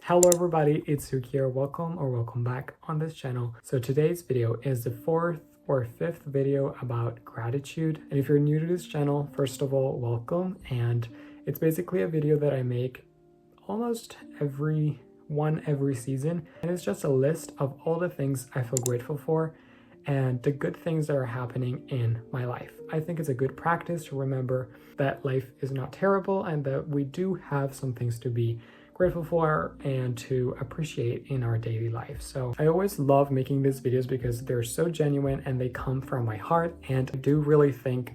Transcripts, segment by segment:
Hello everybody, it's Suki here. Welcome back on this channel. So today's video is the fourth or fifth video about gratitude. And if you're new to this channel, first of all, welcome. And it's basically a video that I make almost every season. And it's just a list of all the things I feel grateful for and the good things that are happening in my life. I think it's a good practice to remember that life is not terrible and that we do have some things to be grateful for and to appreciate in our daily life. So I always love making these videos because they're so genuine and they come from my heart, and I do really think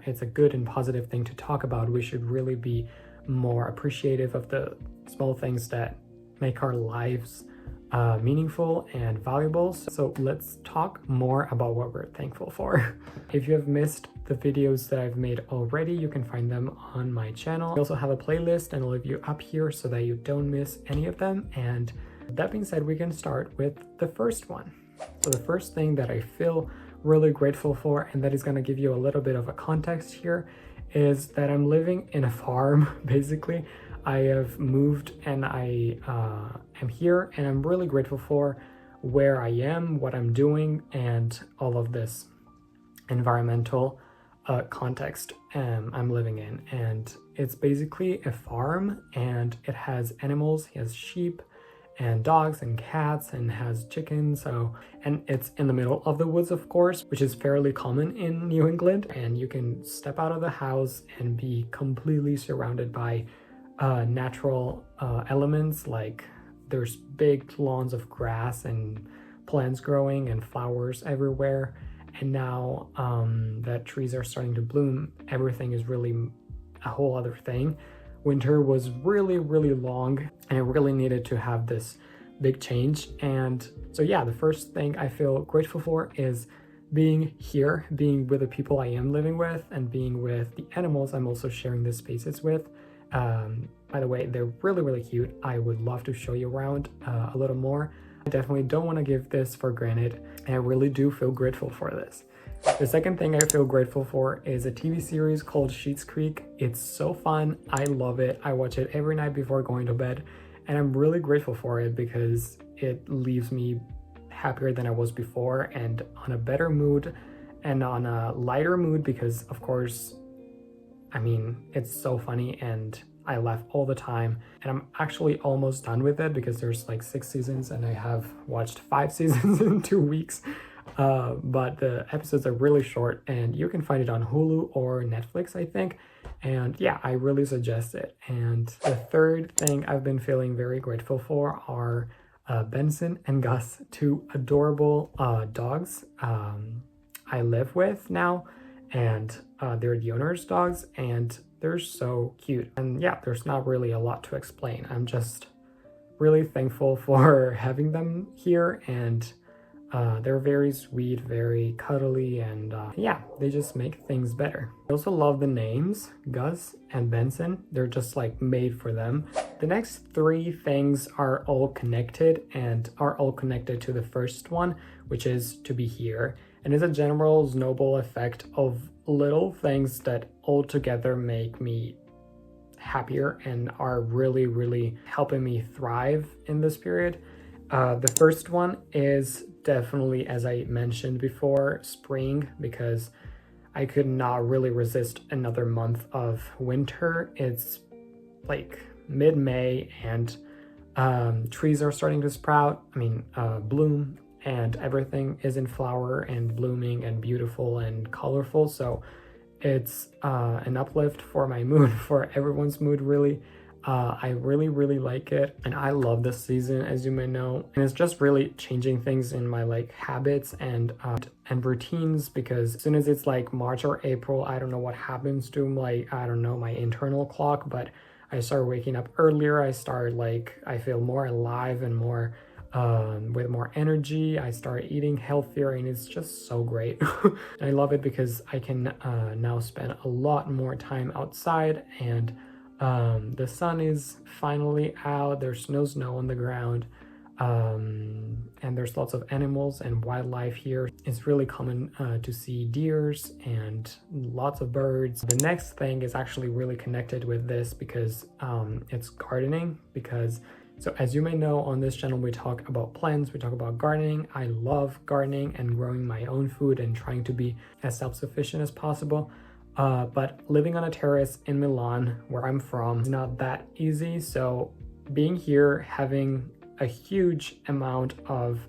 it's a good and positive thing to talk about. We should really be more appreciative of the small things that make our lives meaningful and valuable. So let's talk more about what we're thankful for. If you have missed the videos that I've made already, you can find them on my channel. I also have a playlist and I'll leave you up here so that you don't miss any of them. And that being said, we can start with the first one. So the first thing that I feel really grateful for, and that is going to give you a little bit of a context here, is that I'm living in a farm. Basically, I have moved and I am here, and I'm really grateful for where I am, what I'm doing, and all of this environmental context I'm living in. And it's basically a farm, and it has animals. He has sheep and dogs and cats and has chickens. And it's in the middle of the woods, of course, which is fairly common in New England. And you can step out of the house and be completely surrounded by natural elements. Like there's big lawns of grass and plants growing and flowers everywhere. And now that trees are starting to bloom, everything is really a whole other thing. Winter was really long, and I really needed to have this big change. And so yeah, the first thing I feel grateful for is being here, being with the people I am living with, and being with the animals I'm also sharing these spaces with. By the way, they're really cute. I would love to show you around a little more. I definitely don't want to give this for granted, and I really do feel grateful for this. The second thing I feel grateful for is a TV series called Schitt's Creek. It's so fun. I love it. I watch it every night before going to bed, and I'm really grateful for it because it leaves me happier than I was before, and on a better mood and on a lighter mood because, of course, I mean, it's so funny and I laugh all the time. And I'm actually almost done with it because there's like 6 seasons and I have watched 5 seasons in 2 weeks. But the episodes are really short, and you can find it on Hulu or Netflix, I think. And yeah, I really suggest it. And the third thing I've been feeling very grateful for are Benson and Gus, 2 adorable dogs I live with now. And they're the owner's dogs, and they're so cute. And yeah, there's not really a lot to explain. I'm just really thankful for having them here, and they're very sweet, very cuddly, and yeah, they just make things better. I also love the names, Gus and Benson. They're just like made for them. The next 3 things are all connected, and are all connected to the first one, which is to be here. And it's a general snowball effect of little things that all together make me happier and are really helping me thrive in this period. The first one is definitely, as I mentioned before, spring, because I could not really resist another month of winter. It's like mid-May, and trees are starting to sprout, bloom, and everything is in flower and blooming and beautiful and colorful. So it's an uplift for my mood, for everyone's mood, really. I really like it, and I love this season, as you may know. And it's just really changing things in my like habits and routines, because as soon as it's like March or April, I don't know what happens to my internal clock, but I start waking up earlier. I feel more alive and more with more energy. I start eating healthier, and it's just so great. I love it because I can now spend a lot more time outside, and the sun is finally out. There's no snow on the ground, and there's lots of animals and wildlife here. It's really common to see deers and lots of birds. The next thing is actually really connected with this because it's gardening, because So as you may know, on this channel, we talk about plants, we talk about gardening. I love gardening and growing my own food and trying to be as self-sufficient as possible. But living on a terrace in Milan, where I'm from, is not that easy. So being here, having a huge amount of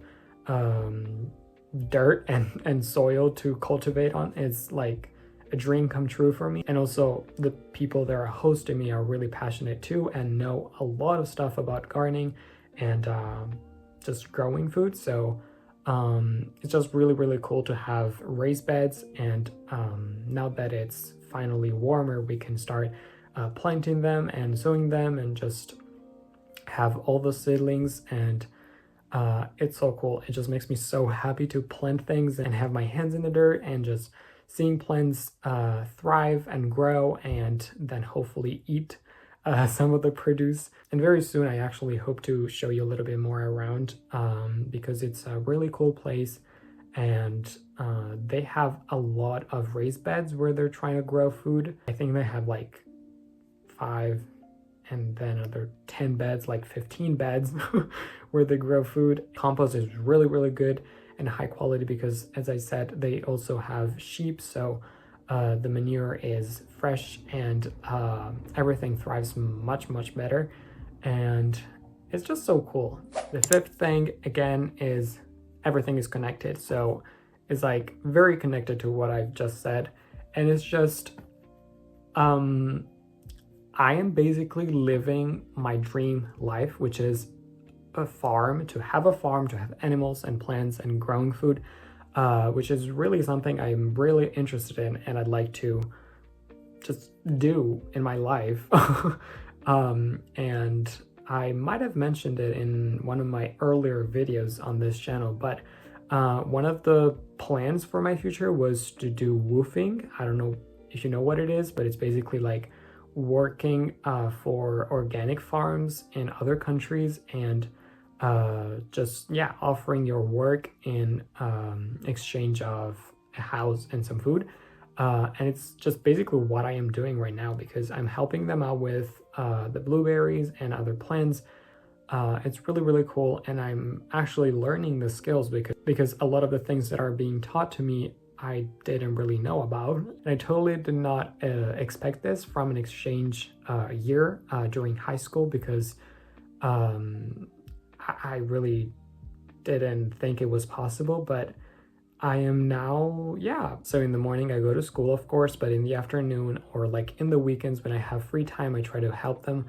dirt and soil to cultivate on is like a dream come true for me. And also the people that are hosting me are really passionate too and know a lot of stuff about gardening and just growing food. So it's just really cool to have raised beds, and now that it's finally warmer, we can start planting them and sowing them and just have all the seedlings, and it's so cool. It just makes me so happy to plant things and have my hands in the dirt and just seeing plants thrive and grow, and then hopefully eat some of the produce. And very soon I actually hope to show you a little bit more around because it's a really cool place, and they have a lot of raised beds where they're trying to grow food. I think they have like 5 and then another 10 beds, like 15 beds where they grow food. Compost is really good and high quality because, as I said, they also have sheep, so the manure is fresh and everything thrives much better, and it's just so cool. The 5th thing, again, is everything is connected. So it's like very connected to what I've just said, and it's just I am basically living my dream life, which is a farm, to have animals and plants and growing food, which is really something I'm really interested in and I'd like to just do in my life. And I might have mentioned it in one of my earlier videos on this channel, but one of the plans for my future was to do woofing. I don't know if you know what it is, but it's basically like working for organic farms in other countries and just offering your work in exchange of a house and some food, and it's just basically what I am doing right now because I'm helping them out with the blueberries and other plants. It's really cool, and I'm actually learning the skills because a lot of the things that are being taught to me I didn't really know about, and I totally did not expect this from an exchange year during high school because I really didn't think it was possible, but I am now, So in the morning I go to school, of course, but in the afternoon or like in the weekends when I have free time, I try to help them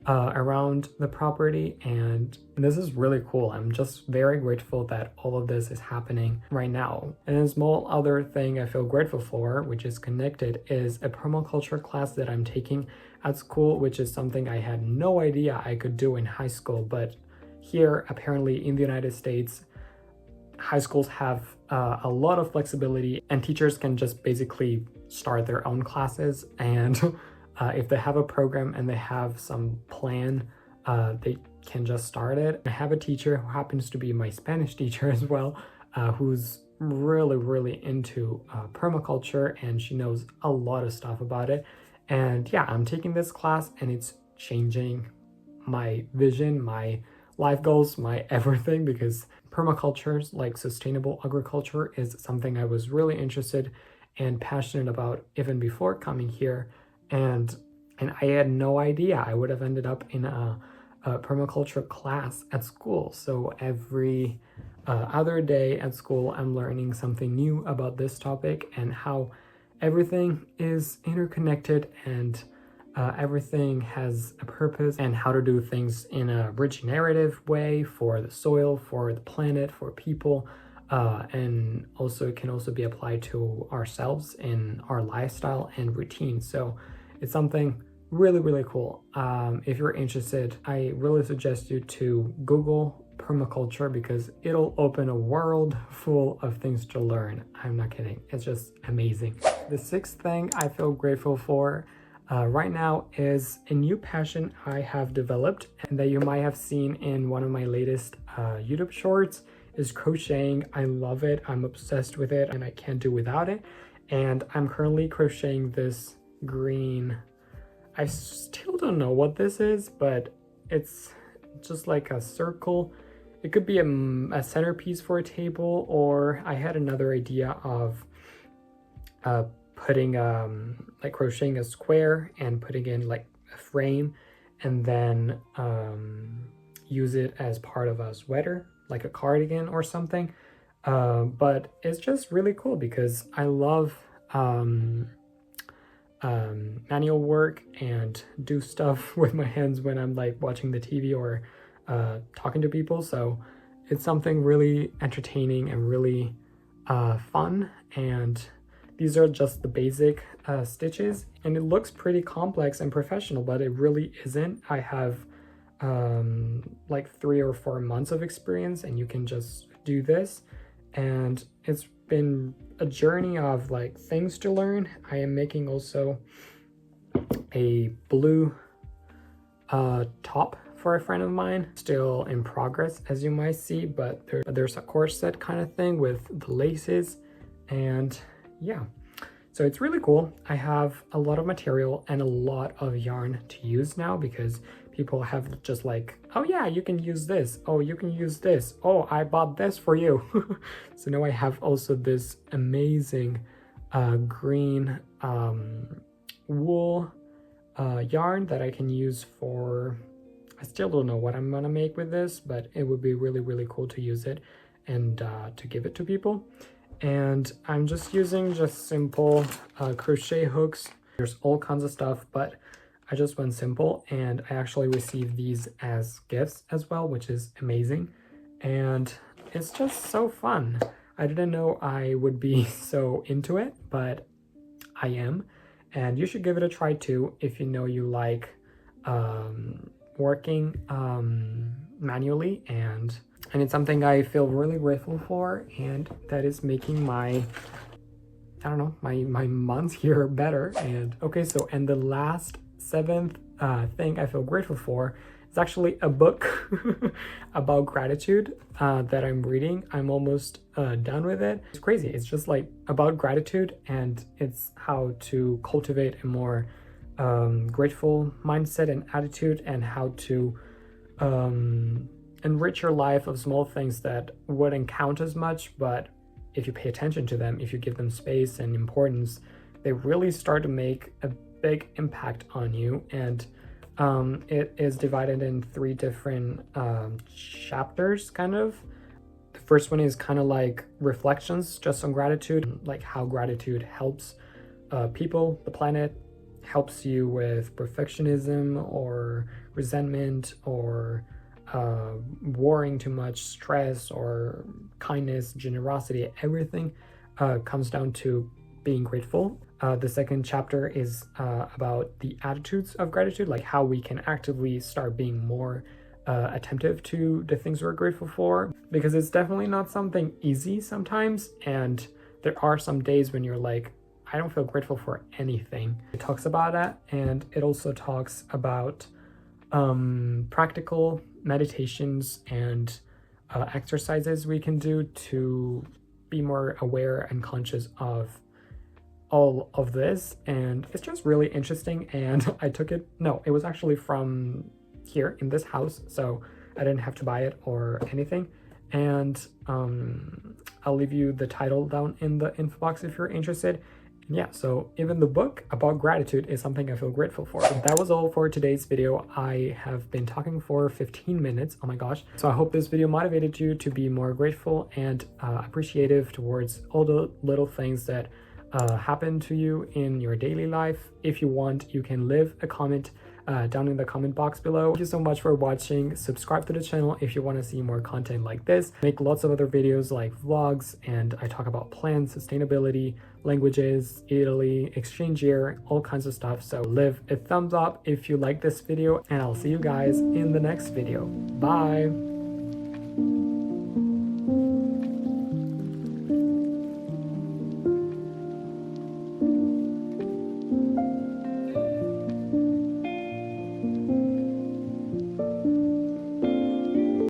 around the property, and this is really cool. I'm just very grateful that all of this is happening right now. And a small other thing I feel grateful for, which is connected, is a permaculture class that I'm taking at school, which is something I had no idea I could do in high school, but here, apparently in the United States, high schools have a lot of flexibility, and teachers can just basically start their own classes, and if they have a program and they have some plan, they can just start it. I have a teacher who happens to be my Spanish teacher as well, who's really into permaculture, and she knows a lot of stuff about it. And I'm taking this class and it's changing my vision, my life goals, my everything, because permaculture, like sustainable agriculture, is something I was really interested and passionate about even before coming here, and I had no idea I would have ended up in a permaculture class at school. So every other day at school I'm learning something new about this topic and how everything is interconnected and everything has a purpose, and how to do things in a regenerative way for the soil, for the planet, for people, and also it can also be applied to ourselves in our lifestyle and routine. So it's something really cool. If you're interested, I really suggest you to Google permaculture because it'll open a world full of things to learn. I'm not kidding, it's just amazing. The 6th thing I feel grateful for right now is a new passion I have developed and that you might have seen in one of my latest YouTube shorts, is crocheting. I love it, I'm obsessed with it, and I can't do without it. And I'm currently crocheting this green, I still don't know what this is, but it's just like a circle. It could be a centerpiece for a table, or I had another idea of putting like crocheting a square and putting in like a frame, and then use it as part of a sweater, like a cardigan or something. But it's just really cool because I love manual work and do stuff with my hands when I'm like watching the TV or talking to people. So it's something really entertaining and really fun. And these are just the basic stitches, and it looks pretty complex and professional, but it really isn't. I have like 3 or 4 months of experience, and you can just do this. And it's been a journey of like things to learn. I am making also a blue top for a friend of mine, still in progress as you might see, but there's a corset kind of thing with the laces. And yeah, so it's really cool. I have a lot of material and a lot of yarn to use now, because people have just like, oh yeah, you can use this, oh you can use this, oh I bought this for you. So now I have also this amazing green wool yarn that I can use for, I still don't know what I'm gonna make with this, but it would be really cool to use it and to give it to people. And I'm just using just simple crochet hooks. There's all kinds of stuff, but I just went simple, and I actually received these as gifts as well, which is amazing. And it's just so fun. I didn't know I would be so into it, but I am. And you should give it a try too if you know you like working manually, and it's something I feel really grateful for, and that is making my, I don't know, my months here better. And okay, so and the last 7th thing I feel grateful for is actually a book about gratitude that I'm reading. I'm almost done with it. It's crazy. It's just like about gratitude, and it's how to cultivate a more grateful mindset and attitude, and how to enrich your life of small things that wouldn't count as much, but if you pay attention to them, if you give them space and importance, they really start to make a big impact on you. And it is divided in 3 different chapters, kind of. The first one is kind of like reflections just on gratitude, like how gratitude helps people, the planet, helps you with perfectionism or resentment or worrying too much, stress or kindness, generosity. Everything comes down to being grateful. The second chapter is about the attitudes of gratitude, like how we can actively start being more attentive to the things we're grateful for, because it's definitely not something easy sometimes, and there are some days when you're like, I don't feel grateful for anything. It talks about that, and it also talks about practical meditations and exercises we can do to be more aware and conscious of all of this. And it's just really interesting, and I took it, no, it was actually from here in this house, so I didn't have to buy it or anything. And I'll leave you the title down in the info box if you're interested. Yeah, so even the book about gratitude is something I feel grateful for. So that was all for today's video. I have been talking for 15 minutes, oh my gosh. So I hope this video motivated you to be more grateful and appreciative towards all the little things that happen to you in your daily life. If you want, you can leave a comment down in the comment box below. Thank you so much for watching. Subscribe to the channel if you want to see more content like this. I make lots of other videos like vlogs, and I talk about plants, sustainability, languages, Italy, exchange year, all kinds of stuff. So leave a thumbs up if you like this video, and I'll see you guys in the next video. Bye!